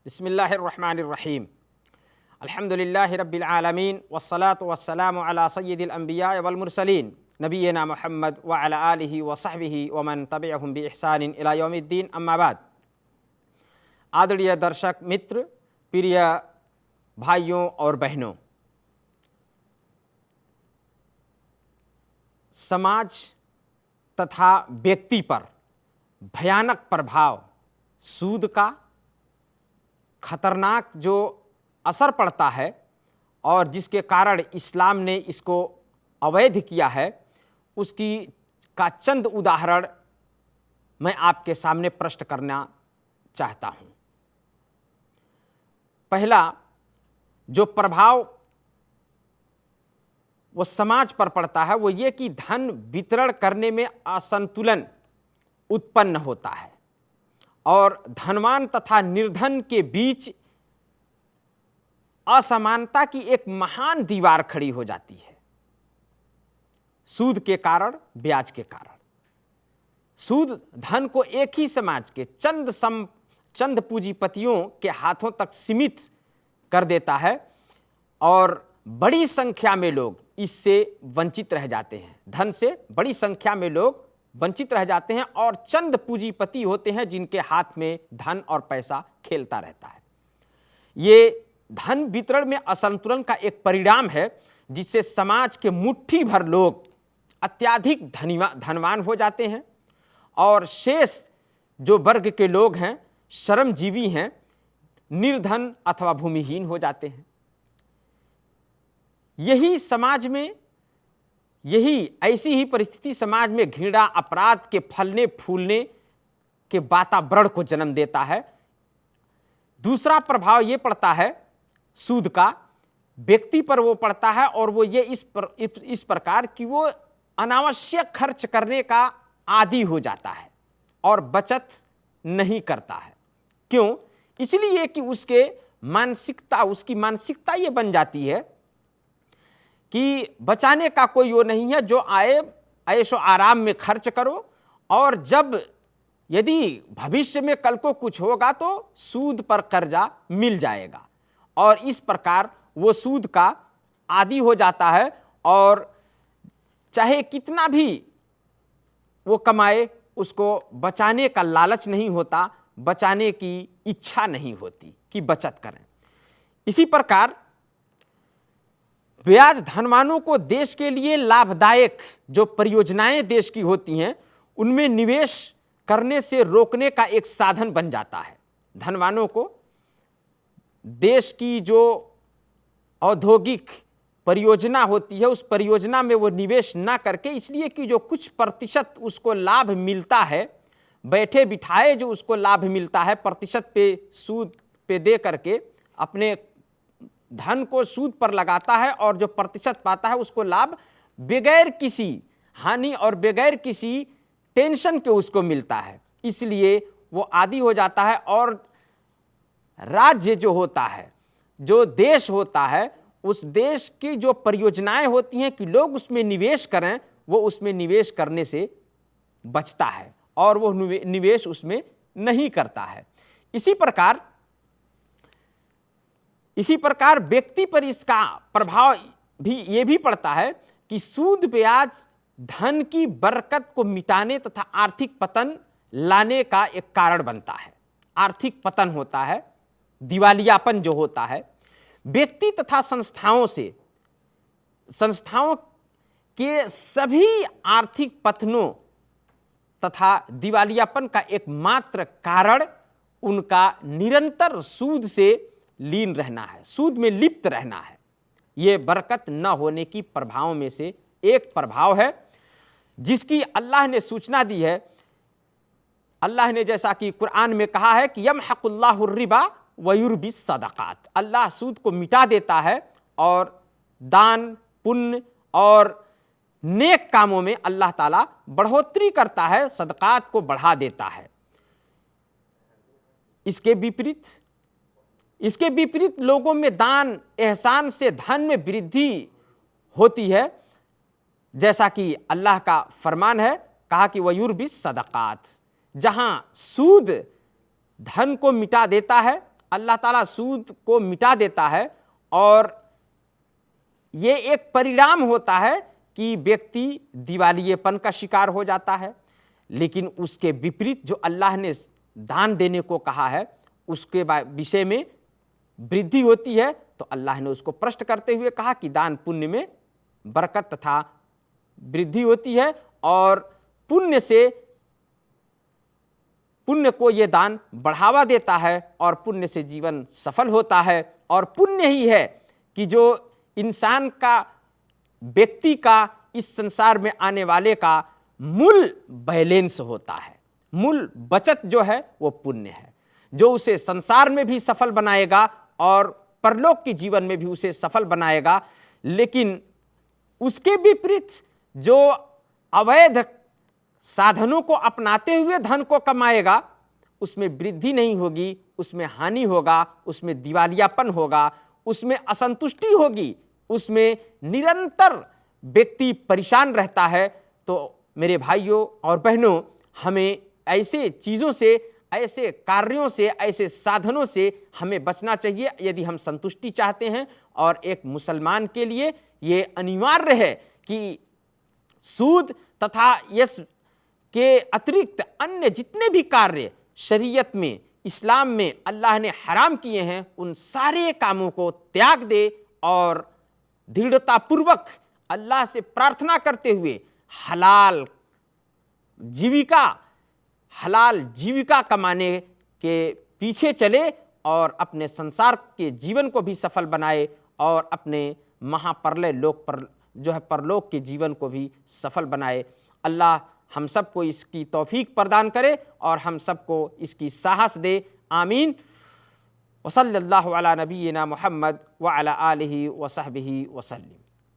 बिस्मिल्लाहिर्रहमानिर्रहीम। अल्हम्दुलिल्लाहि रब्बिल आलमीन वस्सलातु वस्सलामु अला सय्यिदिल अंबिया वल मुरसलीन नबीना मुहम्मद व अला आलिहि व सहबिहि व मन तबिअहुम बि इहसानिन इला यौमिद्दीन। अम्मा बाद। आदरणीय दर्शक मित्र, प्रिय भाइयों और बहनों, समाज तथा व्यक्ति पर भयानक प्रभाव सूद का खतरनाक जो असर पड़ता है और जिसके कारण इस्लाम ने इसको अवैध किया है, उसकी का चंद उदाहरण मैं आपके सामने प्रस्तुत करना चाहता हूँ। पहला जो प्रभाव वो समाज पर पड़ता है वो ये कि धन वितरण करने में असंतुलन उत्पन्न होता है और धनवान तथा निर्धन के बीच असमानता की एक महान दीवार खड़ी हो जाती है। सूद के कारण, ब्याज के कारण। सूद धन को एक ही समाज के चंद पूंजीपतियों के हाथों तक सीमित कर देता है और बड़ी संख्या में लोग इससे वंचित रह जाते हैं। धन से बड़ी संख्या में लोग वंचित रह जाते हैं और चंद पूंजीपति होते हैं जिनके हाथ में धन और पैसा खेलता रहता है। ये धन वितरण में असंतुलन का एक परिणाम है जिससे समाज के मुट्ठी भर लोग अत्यधिक धनवान हो जाते हैं और शेष जो वर्ग के लोग हैं, श्रमजीवी हैं, निर्धन अथवा भूमिहीन हो जाते हैं। ऐसी ही परिस्थिति समाज में घृणा, अपराध के फलने फूलने के वातावरण को जन्म देता है। दूसरा प्रभाव ये पड़ता है सूद का, व्यक्ति पर वो पड़ता है और वो ये इस प्रकार कि वो अनावश्यक खर्च करने का आदी हो जाता है और बचत नहीं करता है। क्यों? इसलिए कि उसकी मानसिकता ये बन जाती है कि बचाने का कोई वो नहीं है, जो आए ऐशो आराम में खर्च करो और जब यदि भविष्य में कल को कुछ होगा तो सूद पर कर्जा मिल जाएगा और इस प्रकार वो सूद का आदी हो जाता है और चाहे कितना भी वो कमाए उसको बचाने का लालच नहीं होता, बचाने की इच्छा नहीं होती कि बचत करें। इसी प्रकार ब्याज धनवानों को देश के लिए लाभदायक जो परियोजनाएं देश की होती हैं उनमें निवेश करने से रोकने का एक साधन बन जाता है। धनवानों को देश की जो औद्योगिक परियोजना होती है उस परियोजना में वो निवेश ना करके, इसलिए कि जो कुछ प्रतिशत उसको लाभ मिलता है, बैठे बिठाए जो उसको लाभ मिलता है प्रतिशत पे सूद पे दे करके अपने धन को सूद पर लगाता है और जो प्रतिशत पाता है उसको लाभ बगैर किसी हानि और बगैर किसी टेंशन के उसको मिलता है। इसलिए वो आदी हो जाता है और राज्य जो होता है, जो देश होता है, उस देश की जो परियोजनाएं होती हैं कि लोग उसमें निवेश करें, वो उसमें निवेश करने से बचता है और वो निवेश उसमें नहीं करता है। इसी प्रकार व्यक्ति पर इसका प्रभाव भी ये भी पड़ता है कि सूद ब्याज धन की बरकत को मिटाने तथा आर्थिक पतन लाने का एक कारण बनता है। आर्थिक पतन होता है, दिवालियापन जो होता है, व्यक्ति तथा संस्थाओं के सभी आर्थिक पतनों तथा दिवालियापन का एकमात्र कारण उनका निरंतर सूद से लीन रहना है, सूद में लिप्त रहना है। ये बरकत न होने की प्रभावों में से एक प्रभाव है जिसकी अल्लाह ने सूचना दी है। अल्लाह ने जैसा कि कुरान में कहा है कि यमहकुल्लाहु रिबा व युर्बिस सदक़ात, अल्लाह सूद को मिटा देता है और दान पुण्य और नेक कामों में अल्लाह ताला बढ़ोतरी करता है, सदक़ात को बढ़ा देता है। इसके विपरीत लोगों में दान एहसान से धन में वृद्धि होती है, जैसा कि अल्लाह का फरमान है, कहा कि वयुर्बिस सदक़ात, जहां सूद धन को मिटा देता है अल्लाह ताला सूद को मिटा देता है और ये एक परिणाम होता है कि व्यक्ति दिवालियेपन का शिकार हो जाता है। लेकिन उसके विपरीत जो अल्लाह ने दान देने को कहा है उसके विषय में वृद्धि होती है, तो अल्लाह ने उसको प्रश्न करते हुए कहा कि दान पुण्य में बरकत तथा वृद्धि होती है और पुण्य को ये दान बढ़ावा देता है और पुण्य से जीवन सफल होता है। और पुण्य ही है कि जो इंसान का, व्यक्ति का इस संसार में आने वाले का मूल बैलेंस होता है। मूल बचत जो है वो पुण्य है, जो उसे संसार में भी सफल बनाएगा और परलोक के जीवन में भी उसे सफल बनाएगा। लेकिन उसके विपरीत जो अवैध साधनों को अपनाते हुए धन को कमाएगा, उसमें वृद्धि नहीं होगी, उसमें हानि होगा, उसमें दिवालियापन होगा, उसमें असंतुष्टि होगी, उसमें निरंतर व्यक्ति परेशान रहता है। तो मेरे भाइयों और बहनों, हमें ऐसे चीज़ों से, ऐसे कार्यों से, ऐसे साधनों से हमें बचना चाहिए यदि हम संतुष्टि चाहते हैं। और एक मुसलमान के लिए ये अनिवार्य है कि सूद तथा यस के अतिरिक्त अन्य जितने भी कार्य शरीयत में, इस्लाम में अल्लाह ने हराम किए हैं, उन सारे कामों को त्याग दे और दृढ़तापूर्वक अल्लाह से प्रार्थना करते हुए हलाल जीविका कमाने के पीछे चले और अपने संसार के जीवन को भी सफल बनाए और अपने महाप्रलय लोक पर जो है परलोक के जीवन को भी सफल बनाए। अल्लाह हम सबको इसकी तौफीक प्रदान करे और हम सबको इसकी साहस दे। आमीन। वसल्लल्लाहु अला नबीना मुहम्मद व अला आलिहि व सहबिहि वसल्लम।